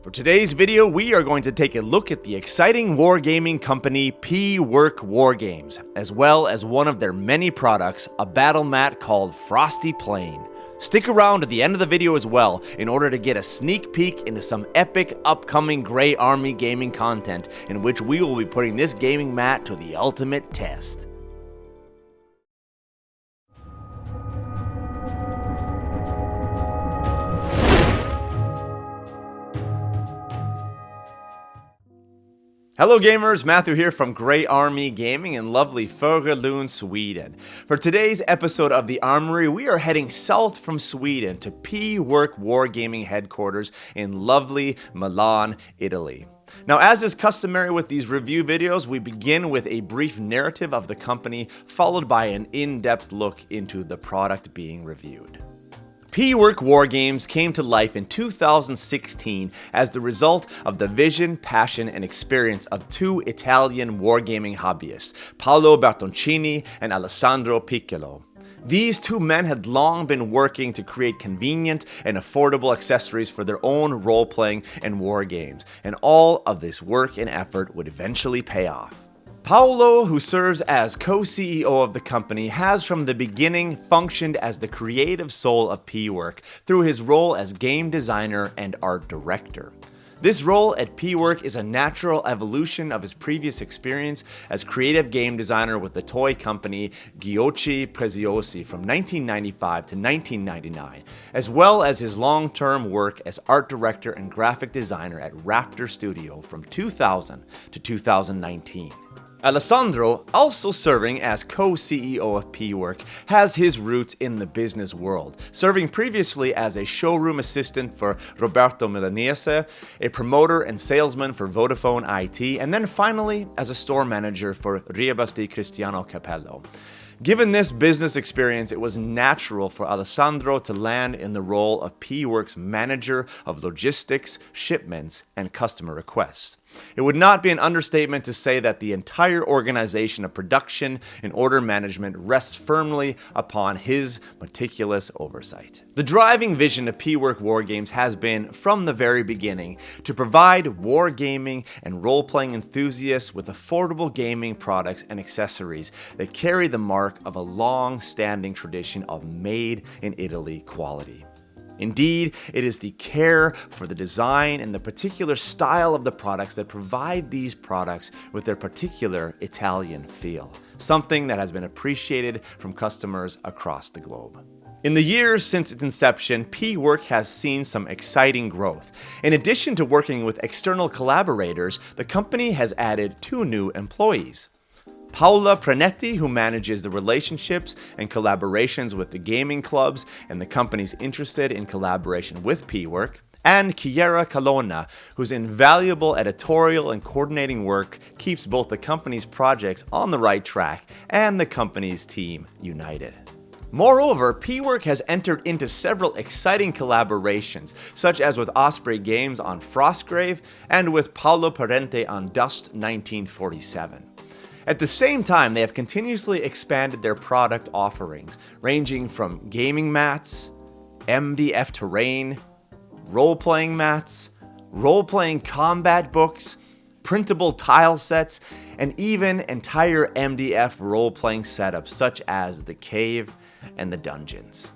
For today's video, we are going to take a look at the exciting wargaming company PWork Wargames, as well as one of their many products, a battle mat called Frosty Plane. Stick around to the end of the video as well in order to get a sneak peek into some epic upcoming Grey Army gaming content in which we will be putting this gaming mat to the ultimate test. Hello gamers, Matthew here from Grey Army Gaming in lovely Fågelund, Sweden. For today's episode of the Armory, we are heading south from Sweden to PWork Wargaming headquarters in lovely Milan, Italy. Now, as is customary with these review videos, we begin with a brief narrative of the company, followed by an in-depth look into the product being reviewed. PWork Wargames came to life in 2016 as the result of the vision, passion, and experience of two Italian wargaming hobbyists, Paulo Bertoncini and Alessandro Piccolo. These two men had long been working to create convenient and affordable accessories for their own role-playing and war games, and all of this work and effort would eventually pay off. Paulo, who serves as co-CEO of the company, has from the beginning functioned as the creative soul of PWork through his role as game designer and art director. This role at PWork is a natural evolution of his previous experience as creative game designer with the toy company Giochi Preziosi from 1995 to 1999, as well as his long-term work as art director and graphic designer at Raptor Studio from 2000 to 2019. Alessandro, also serving as co-CEO of PWork, has his roots in the business world, serving previously as a showroom assistant for Roberto Milanese, a promoter and salesman for Vodafone IT, and then finally as a store manager for Rebus di Cristiano Capello. Given this business experience, it was natural for Alessandro to land in the role of PWork's manager of logistics, shipments, and customer requests. It would not be an understatement to say that the entire organization of production and order management rests firmly upon his meticulous oversight. The driving vision of PWork Wargames has been, from the very beginning, to provide wargaming and role-playing enthusiasts with affordable gaming products and accessories that carry the mark of a long-standing tradition of made-in-Italy quality. Indeed, it is the care for the design and the particular style of the products that provide these products with their particular Italian feel, something that has been appreciated from customers across the globe. In the years since its inception, PWork has seen some exciting growth. In addition to working with external collaborators, the company has added 2 new employees. Paola Pranetti, who manages the relationships and collaborations with the gaming clubs and the companies interested in collaboration with PWork, and Chiara Calona, whose invaluable editorial and coordinating work keeps both the company's projects on the right track and the company's team united. Moreover, PWork has entered into several exciting collaborations, such as with Osprey Games on Frostgrave and with Paolo Parente on Dust 1947. At the same time, they have continuously expanded their product offerings, ranging from gaming mats, MDF terrain, role-playing mats, role-playing combat books, printable tile sets, and even entire MDF role-playing setups such as the cave and the dungeons.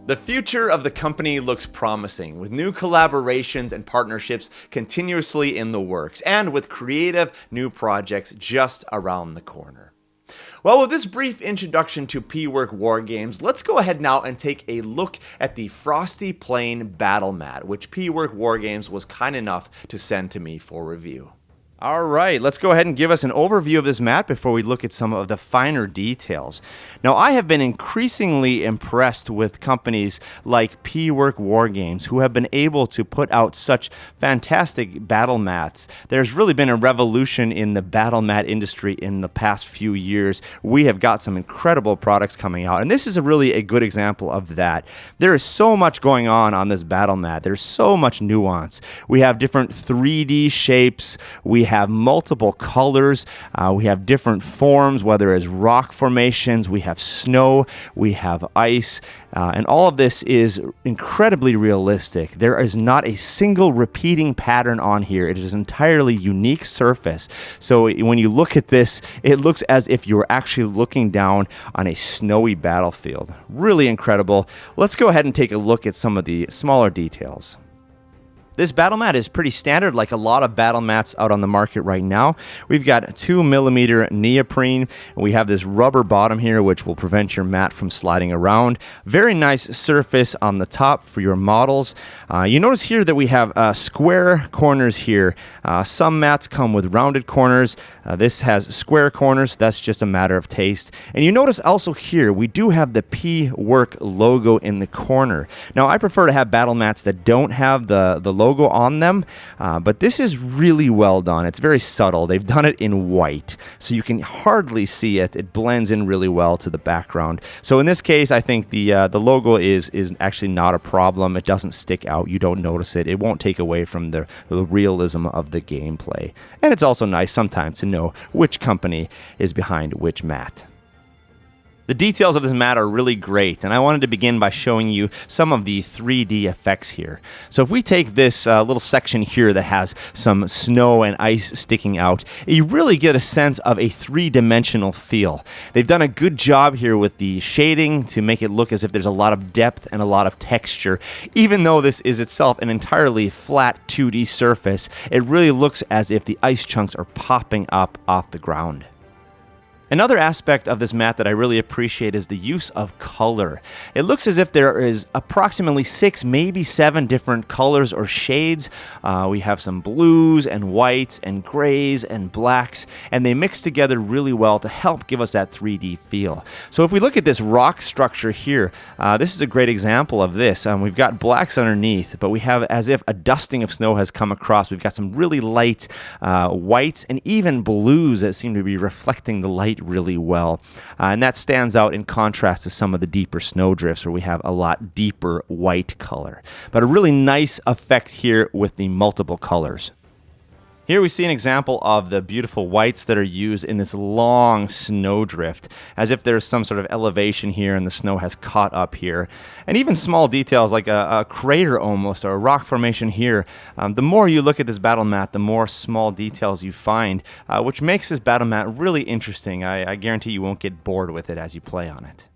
The future of the company looks promising, with new collaborations and partnerships continuously in the works, and with creative new projects just around the corner. Well, with this brief introduction to PWork Wargames, let's go ahead now and take a look at the Frosty Plane Battle Mat, which PWork Wargames was kind enough to send to me for review. All right, let's go ahead and give us an overview of this mat before we look at some of the finer details. Now, I have been increasingly impressed with companies like PWork Wargames who have been able to put out such fantastic battle mats. There's really been a revolution in the battle mat industry in the past few years. We have got some incredible products coming out, and this is really a good example of that. There is so much going on this battle mat. There's so much nuance. We have different 3D shapes. We have multiple colors. We have different forms, whether it's rock formations, we have snow, we have ice, and all of this is incredibly realistic. There is not a single repeating pattern on here. It is an entirely unique surface. So when you look at this, it looks as if you're actually looking down on a snowy battlefield. Really incredible. Let's go ahead and take a look at some of the smaller details. This battle mat is pretty standard, like a lot of battle mats out on the market right now. We've got 2mm neoprene, and we have this rubber bottom here, which will prevent your mat from sliding around. Very nice surface on the top for your models. You notice here that we have square corners here. Some mats come with rounded corners. This has square corners. That's just a matter of taste. And you notice also here, we do have the PWork logo in the corner. Now, I prefer to have battle mats that don't have the logo on them, but this is really well done. It's very subtle. They've done it in white, so you can hardly see it. It blends in really well to the background. So in this case, I think the logo is actually not a problem. It doesn't stick out. You don't notice it. It won't take away from the realism of the gameplay. And it's also nice sometimes to know which company is behind which mat. The details of this mat are really great, and I wanted to begin by showing you some of the 3D effects here. So if we take this little section here that has some snow and ice sticking out, you really get a sense of a three-dimensional feel. They've done a good job here with the shading to make it look as if there's a lot of depth and a lot of texture. Even though this is itself an entirely flat 2D surface, it really looks as if the ice chunks are popping up off the ground. Another aspect of this mat that I really appreciate is the use of color. It looks as if there is approximately 6, maybe 7 different colors or shades. We have some blues and whites and grays and blacks, and they mix together really well to help give us that 3D feel. So if we look at this rock structure here, this is a great example of this. We've got blacks underneath, but we have as if a dusting of snow has come across. We've got some really light whites and even blues that seem to be reflecting the light really well, and that stands out in contrast to some of the deeper snowdrifts where we have a lot deeper white color, but a really nice effect here with the multiple colors. Here we see an example of the beautiful whites that are used in this long snowdrift, as if there's some sort of elevation here and the snow has caught up here. And even small details like a crater almost, or a rock formation here. The more you look at this battle mat, the more small details you find, which makes this battle mat really interesting. I guarantee you won't get bored with it as you play on it.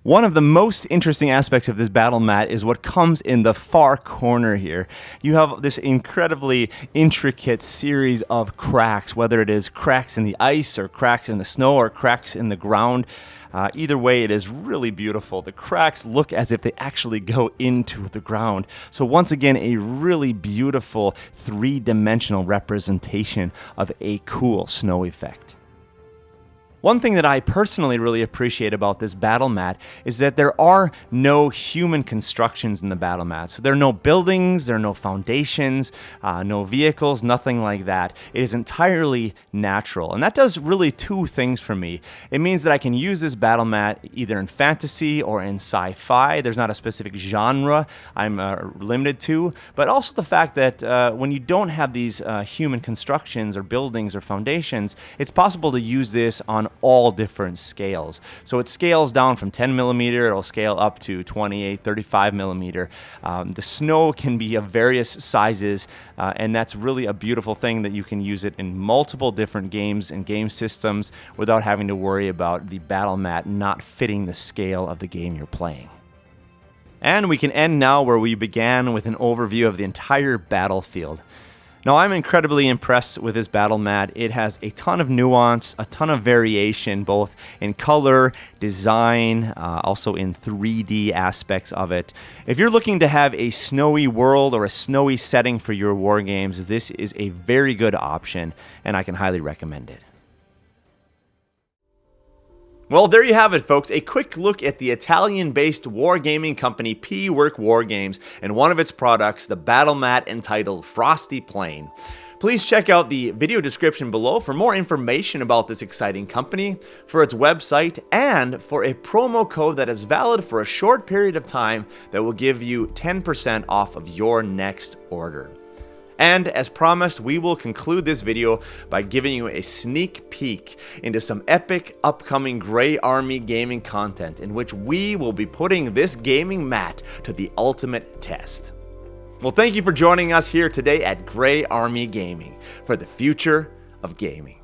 One of the most interesting aspects of this battle mat is what comes in the far corner here. You have this incredibly intricate series of cracks, whether it is cracks in the ice or cracks in the snow or cracks in the ground. Either way, it is really beautiful. The cracks look as if they actually go into the ground. So once again, a really beautiful three-dimensional representation of a cool snow effect. One thing that I personally really appreciate about this battle mat is that there are no human constructions in the battle mat. So there are no buildings, there are no foundations, no vehicles, nothing like that. It is entirely natural. And that does really two things for me. It means that I can use this battle mat either in fantasy or in sci-fi. There's not a specific genre I'm limited to, but also the fact that when you don't have these human constructions or buildings or foundations, it's possible to use this on all different scales. So it scales down from 10mm, it'll scale up to 28, 35mm. The snow can be of various sizes, and that's really a beautiful thing that you can use it in multiple different games and game systems without having to worry about the battle mat not fitting the scale of the game you're playing. And we can end now where we began, with an overview of the entire battlefield. Now, I'm incredibly impressed with this battle mat. It has a ton of nuance, a ton of variation, both in color, design, also in 3D aspects of it. If you're looking to have a snowy world or a snowy setting for your war games, this is a very good option, and I can highly recommend it. Well, there you have it, folks. A quick look at the Italian-based wargaming company PWork Wargames and one of its products, the battle mat entitled Frosty Plain. Please check out the video description below for more information about this exciting company, for its website, and for a promo code that is valid for a short period of time that will give you 10% off of your next order. And as promised, we will conclude this video by giving you a sneak peek into some epic upcoming Grey Army gaming content in which we will be putting this gaming mat to the ultimate test. Well, thank you for joining us here today at Grey Army Gaming for the future of gaming.